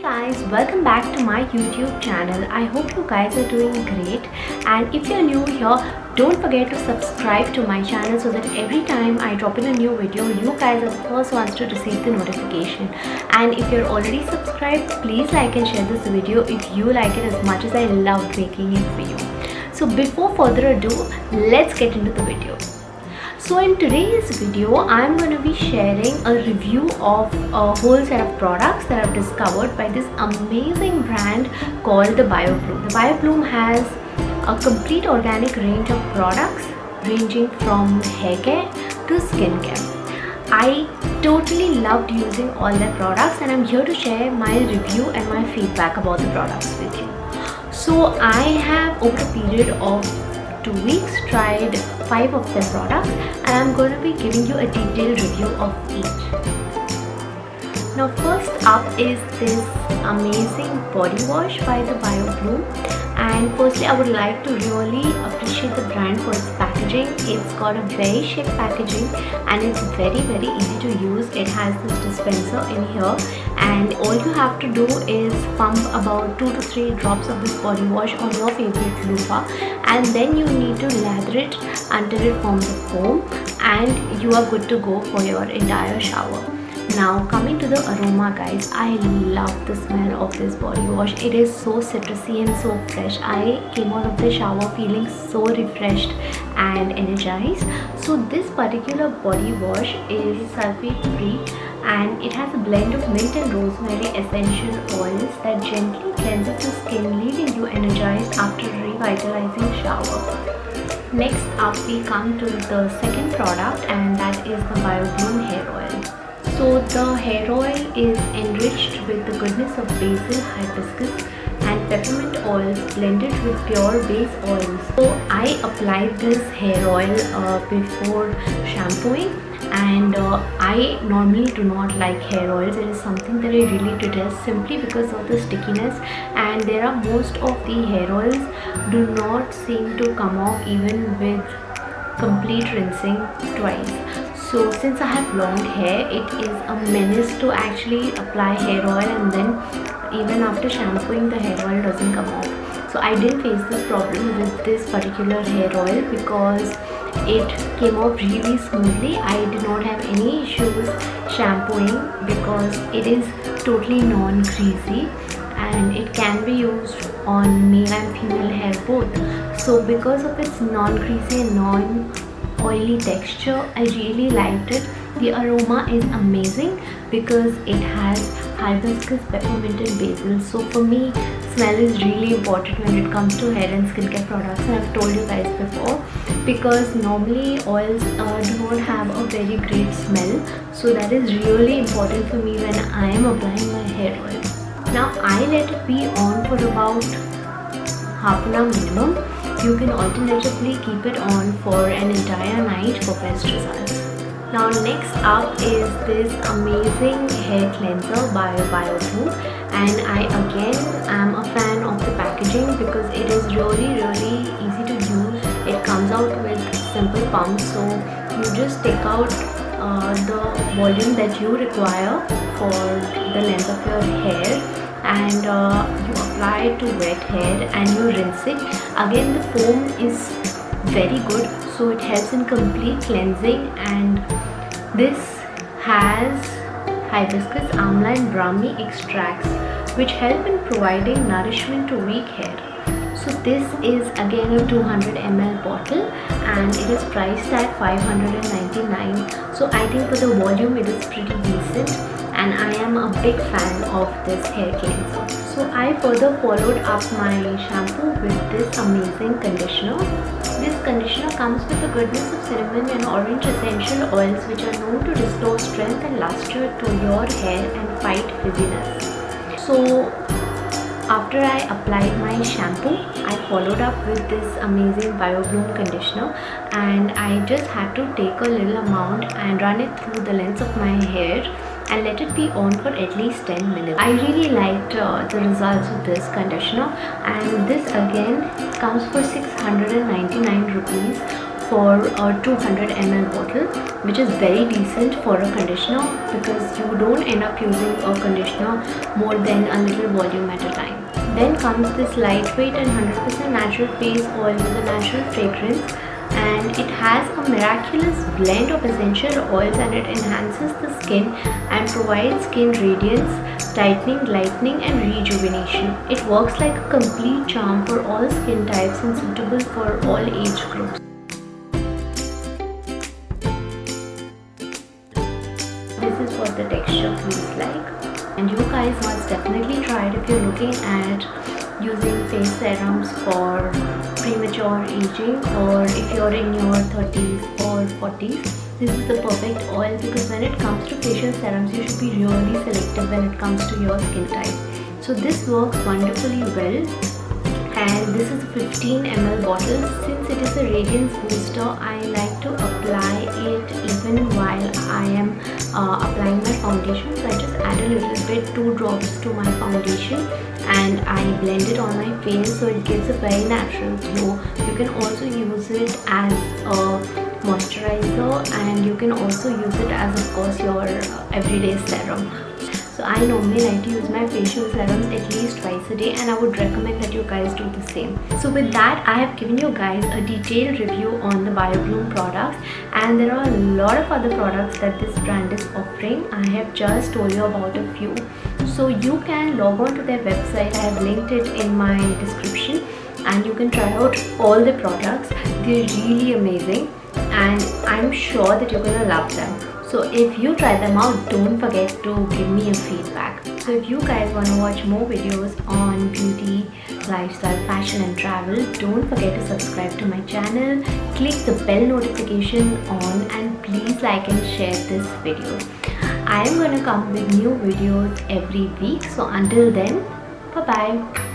Guys, welcome back to my YouTube channel. I hope you guys are doing great, and if you're new here, don't forget to subscribe to my channel so that every time I drop in a new video, you guys are the first ones to receive the notification. And if you're already subscribed, please like and share this video if you like it as much as I loved making it for you. So before further ado, let's get into the video. So in today's video, I'm going to be sharing a review of a whole set of products that I've discovered by this amazing brand called the BioBloom. The BioBloom has a complete organic range of products ranging from hair care to skincare. I totally loved using all their products, and I'm here to share my review and my feedback about the products with you. So I have, over a period of 2 weeks, tried 5 of their products, and I'm going to be giving you a detailed review of each. Now first up is this amazing body wash by the BioBloom, and firstly I would like to really appreciate the brand for its packaging. It's got a very chic packaging and it's very easy to use. It has this dispenser in here, and all you have to do is pump about 2 to 3 drops of this body wash on your favorite loofah, and then you need to lather it until it forms a foam, and you are good to go for your entire shower. Now coming to the aroma, guys, I love the smell of this body wash. It is so citrusy and so fresh. I came out of the shower feeling so refreshed and energized. So this particular body wash is sulfate free, and it has a blend of mint and rosemary essential oils that gently cleanses the skin, leaving you energized after a revitalizing shower. Next up, we come to the second product, and that is the BioBloom hair oil. So the hair oil is enriched with the goodness of basil, hibiscus and peppermint oils blended with pure base oils. So I applied this hair oil before shampooing, and I normally do not like hair oils. It is something that I really detest simply because of the stickiness, and there are most of the hair oils do not seem to come off even with complete rinsing twice. So since I have long hair, it is a menace to actually apply hair oil, and then even after shampooing the hair oil doesn't come off. So I didn't face this problem with this particular hair oil because it came off really smoothly. I did not have any issues shampooing because it is totally non-greasy, and it can be used on male and female hair both. So because of its non-greasy and non-oily texture, I really liked it. The aroma is amazing because it has hibiscus, peppermint and basil. So for me, smell is really important when it comes to hair and skincare products, and I've told you guys before, because normally oils do not have a very great smell. So that is really important for me when I am applying my hair oil. Now I let it be on for about half an hour minimum. You can alternatively keep it on for an entire night for best results. Now next up is this amazing hair cleanser by BioBloom, and I again am a fan of the packaging because it is really easy to use. It comes out with simple pumps, so you just take out the volume that you require for the length of your hair, and you apply it to wet hair and you rinse it. Again, the foam is very good, so it helps in complete cleansing, and this has hibiscus, amla and brahmi extracts which help in providing nourishment to weak hair. So this is again a 200 ml bottle, and it is priced at 599. So I think for the volume it is pretty decent, and I am a big fan of this hair cleanser. So I further followed up my shampoo with this amazing conditioner. This conditioner comes with the goodness of cinnamon and orange essential oils which are known to restore strength and luster to your hair and fight frizziness. So after I applied my shampoo, I followed up with this amazing BioBloom conditioner, and I just had to take a little amount and run it through the length of my hair and let it be on for at least 10 minutes. I really liked the results of this conditioner, and this again comes for 699 rupees for a 200 ml bottle, which is very decent for a conditioner because you don't end up using a conditioner more than a little volume at a time. Then comes this lightweight and 100% natural face oil with a natural fragrance, and it has a miraculous blend of essential oils, and it enhances the skin and provides skin radiance, tightening, lightening and rejuvenation. It works like a complete charm for all skin types and suitable for all age groups. This is what the texture feels like, and you guys must definitely try it if you're looking at using face serums for premature aging, or if you're in your 30s or 40s. This is the perfect oil because when it comes to facial serums, you should be really selective when it comes to your skin type. So this works wonderfully well, and this is a 15 ml bottle. Since it is a radiance booster, I like to apply it even while I am applying my foundation. So I just add a little bit, 2 drops to my foundation, and I blend it on my face, so it gives a very natural glow. You can also use it as a moisturizer, and you can also use it as, of course, your everyday serum. So I normally like to use my facial serums at least twice a day, and I would recommend that you guys do the same. So with that, I have given you guys a detailed review on the BioBloom products, and there are a lot of other products that this brand is offering. I have just told you about a few. So you can log on to their website. I have linked it in my description, and you can try out all the products. They're really amazing, and I'm sure that you're gonna love them. So if you try them out, don't forget to give me a feedback. So if you guys want to watch more videos on beauty, lifestyle, fashion and travel, don't forget to subscribe to my channel, click the bell notification on, and please like and share this video. I am going to come with new videos every week. So until then, bye bye.